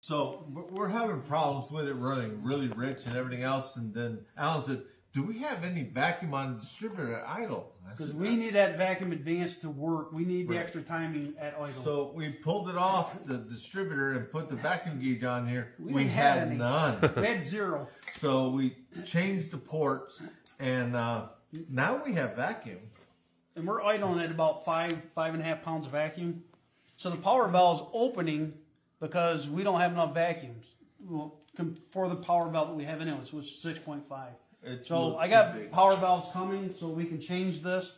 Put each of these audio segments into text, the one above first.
So we're having problems with it running really rich and everything else. And then Alan said, do we have any vacuum on the distributor at idle? Because we need that vacuum advance to work. We need the Right. extra timing at idle. So we pulled it off the distributor and put the vacuum gauge on here. We didn't have had any. none. We had 0. So we changed the ports, and now we have vacuum. And we're idling at about 5.5 pounds of vacuum. So the power valve's opening because we don't have enough vacuums for the power valve that we have in it, which is 6.5. So I got power valves coming so we can change this.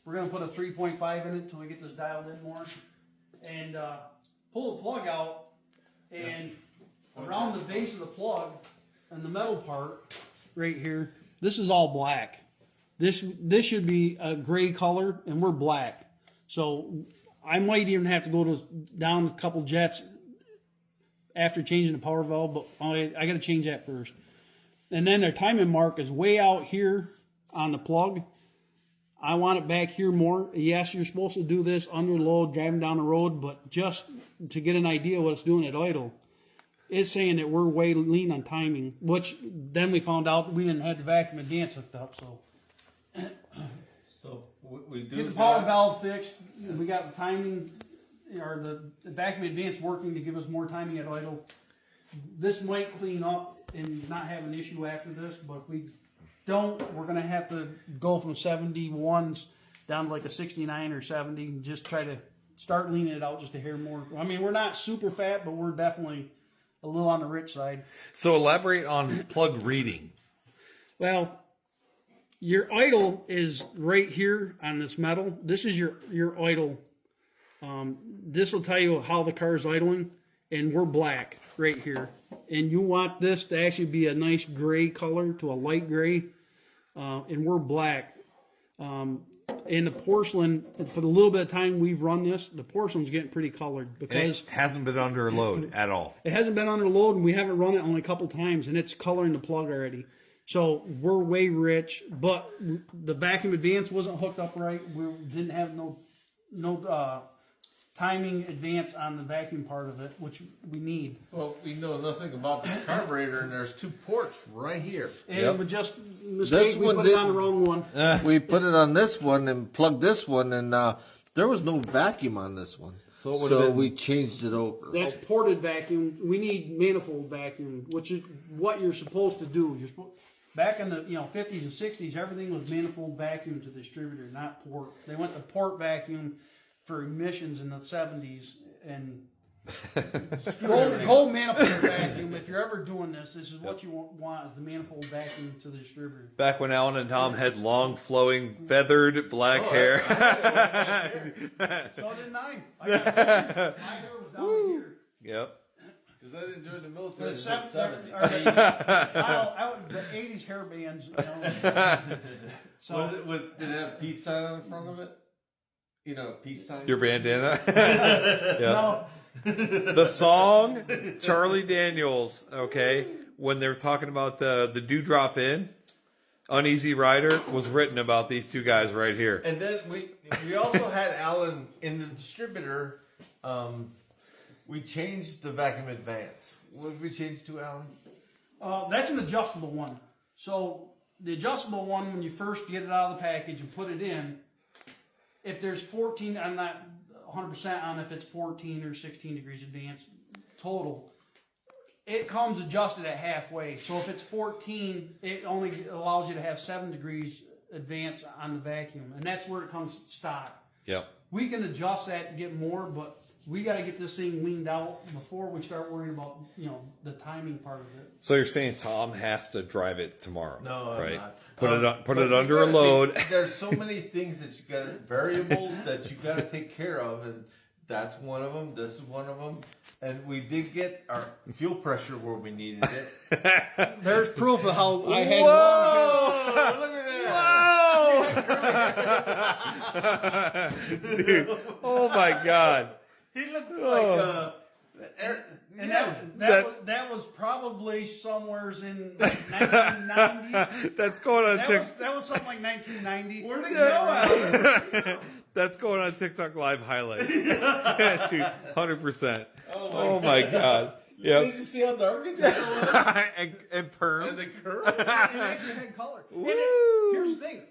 We're going to put a 3.5 in it until we get this dialed in more. And pull the plug out, and around the base of the plug and the metal part right here, this is all black. This should be a gray color, and we're black. So I might even have to go down a couple jets after changing the power valve, but I got to change that first. And then the timing mark is way out here on the plug. I want it back here more. Yes, you're supposed to do this under load, driving down the road, but just to get an idea what it's doing at idle, it's saying that we're way lean on timing, which then we found out we didn't have the vacuum advance hooked up. So we do Get the power valve fixed. We got the timing, or the vacuum advance working to give us more timing at idle. This might clean up and not have an issue after this, but if we don't, we're going to have to go from 71s down to like a 69 or 70 and just try to start leaning it out just a hair more. I mean, we're not super fat, but we're definitely a little on the rich side. So elaborate on plug reading. Well, your idle is right here on this metal. This is your idle. This will tell you how the car is idling, and we're black right here. And you want this to actually be a nice gray color to a light gray, and we're black. And the porcelain, for the little bit of time we've run this, the porcelain's getting pretty colored And because it hasn't been under a load at all. it hasn't been under load, and we haven't run it only a couple times, and it's coloring the plug already. So we're way rich, but the vacuum advance wasn't hooked up right. We didn't have no timing advance on the vacuum part of it, which we need. Well, we know nothing about this carburetor, and there's 2 ports right here. And we just This mistake, we one put it on the didn't. wrong one. We put it on this one and plugged this one, and there was no vacuum on this one. So it would've been- we changed it over. That's ported vacuum. We need manifold vacuum, which is what you're supposed to do. Back in the 50s and 60s, everything was manifold vacuum to the distributor, not port. They went to port vacuum for emissions in the 70s, and go manifold vacuum. If you're ever doing this is what you want is the manifold vacuum to the distributor. Back when Alan and Tom had long, flowing, feathered black hair. So didn't I. My hair was down here. Yep. Because I didn't join the military The until 70. the 80s hair bands. So Did it have peace sign on the front of it? You know, peace sign? Your bandana. no, The song Charlie Daniels, okay, when they're talking about the Dewdrop Inn, Uneasy Rider was written about these 2 guys right here. And then we also had Alan in the distributor. We changed the vacuum advance. What did we change to, Alan? that's an adjustable one. So the adjustable one, when you first get it out of the package and put it in, if there's 14, I'm not 100% on if it's 14 or 16 degrees advance total. It comes adjusted at halfway. So if it's 14, it only allows you to have 7 degrees advance on the vacuum, and that's where it comes stock. Yep. We can adjust that to get more, but we got to get this thing leaned out before we start worrying about the timing part of it. So you're saying Tom has to drive it tomorrow? No, I'm right? not. Put it But under a load. There's so many things that you got variables that you got to take care of, and that's one of them. This is one of them, and we did get our fuel pressure where we needed it. There's proof of how I had Whoa! Look at that! Whoa! Dude, oh my God! He looks Oh. like And that was probably somewheres in 1990. That's going on TikTok. That was something like 1990. Where'd it go at? That's going on TikTok Live highlight. Dude, 100%. Oh my God! Yep. Did you see how dark it's at? and perm. And the curve? It actually had color. And Woo. here's the thing.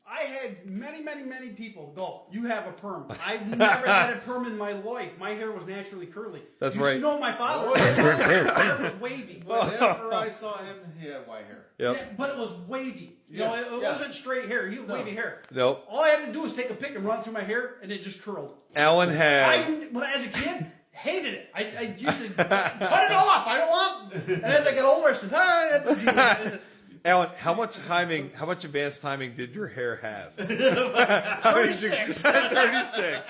I had many people go, you have a perm. I've never had a perm in my life. My hair was naturally curly. That's you right. should know my father. His hair was wavy. Whenever I saw him, he had white hair. Yep. Yeah, but it was wavy. You Yes, know, it yes. wasn't straight hair. He had wavy hair. Nope. All I had to do was take a pick and run through my hair, and it just curled. Alan had. As a kid, hated it. I used to cut it off. I don't want. And as I got older, I said, ah, Alan, how much advanced timing did your hair have? 36. 36.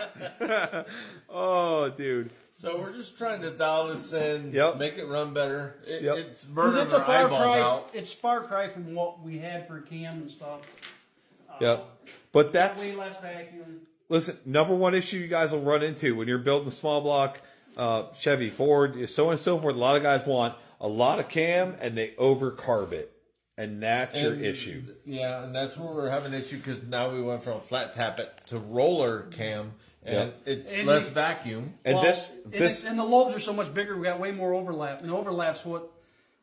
Oh, dude. So we're just trying to dial this in, Yep. make it run better. Yep. It's burning It's a our far eyeballs cry. out. It's far cry from what we had for Cam and stuff. Yep. But that's, Way less vacuum. listen, number one issue you guys will run into when you're building a small block Chevy, Ford, so on and so forth. A lot of guys want a lot of cam and they overcarb it. And that's your And- issue. Yeah, and that's where we're having an issue because now we went from flat tappet to roller cam, and it's And less you- vacuum. And Well, this and the lobes are so much bigger. We got way more overlap, and overlap's what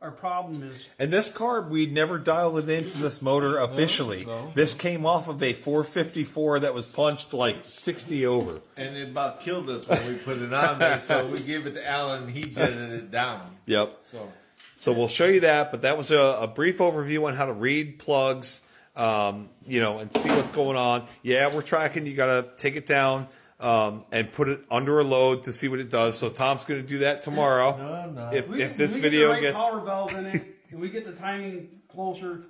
our problem is. And this carb, we never dialed it into this motor officially. no. This came off of a 454 that was punched like 60 over. And it about killed us when we put it on there, so we gave it to Alan, and he jetted it down. Yep. So So we'll show you that, but that was a brief overview on how to read plugs, and see what's going on. Yeah, we're tracking. You got to take it down and put it under a load to see what it does. So Tom's going to do that tomorrow. No. If We this get video the right gets, power valve in it, and we get the timing closer,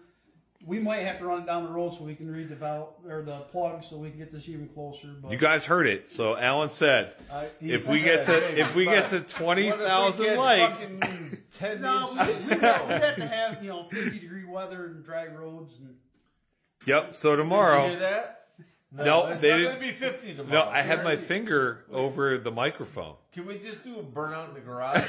we might have to run it down the road so we can read the valve or the plug, so we can get this even closer. But you guys heard it. So Alan said, he if we said- get to 20,000 likes, 10 no, inches we'd have to have 50-degree weather and dry roads and. yep. So You tomorrow. hear that? No, it's they not didn't- going to be 50 No, tomorrow. I had my finger over the microphone. Can we just do a burnout in the garage?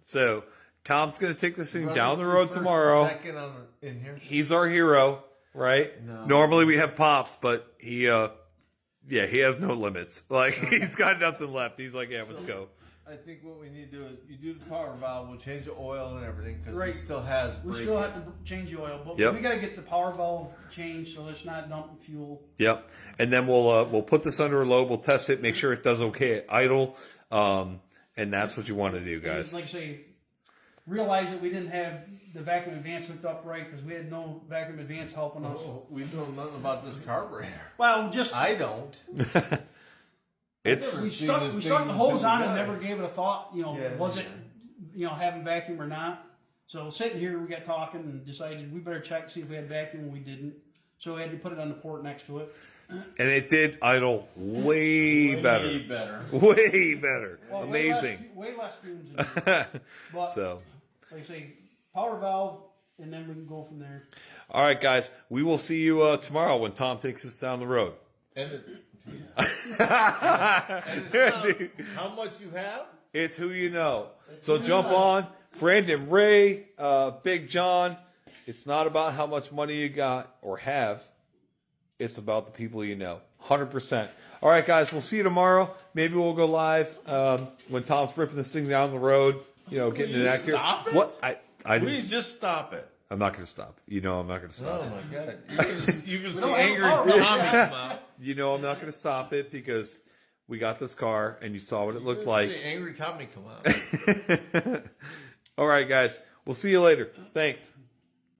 So Tom's going to take this thing Run down the through road first, tomorrow. Second in here. He's our hero, right? No. Normally we have Pops, but he has no limits. Like he's got nothing left. He's like, yeah, let's go. I think what we need to do is you do the power valve. We'll change the oil and everything because Right. it still has We brake. still have to change the oil, but Yep. we got to get the power valve changed so it's not dumping fuel. Yep. And then we'll put this under a load. We'll test it, make sure it does okay at idle, and that's what you want to do, guys. Like I say, realize that we didn't have the vacuum advance hooked up right because we had no vacuum advance helping us. Oh, we know nothing about this carburetor. Well, just I don't. It's we seen stuck this the thing hose on die. and never gave it a thought. Yeah. Was it having vacuum or not? So sitting here, we got talking and decided we better check see if we had vacuum. We didn't, so we had to put it on the port next to it. and it did idle way better. Way better. Way better. Well, Amazing. Way less fumes. In it. But So, like I say, power valve, and then we can go from there. all right, guys, we will see you tomorrow when Tom takes us down the road. And it's not how much you have. It's who you know. So jump on. Brandon Ray, Big John. It's not about how much money you got or have. It's about the people you know. 100%. All right, guys, we'll see you tomorrow. Maybe we'll go live when Tom's ripping this thing down the road. Getting you it accurate. stop it? What? I We didn't. just stop it. I'm not going to stop. I'm not going to stop. Oh my god! You can see don't have angry a power Tommy valve. come out. I'm not going to stop it because we got this car and you saw what it looked You like. see angry Tommy come out. All right, guys. We'll see you later. Thanks.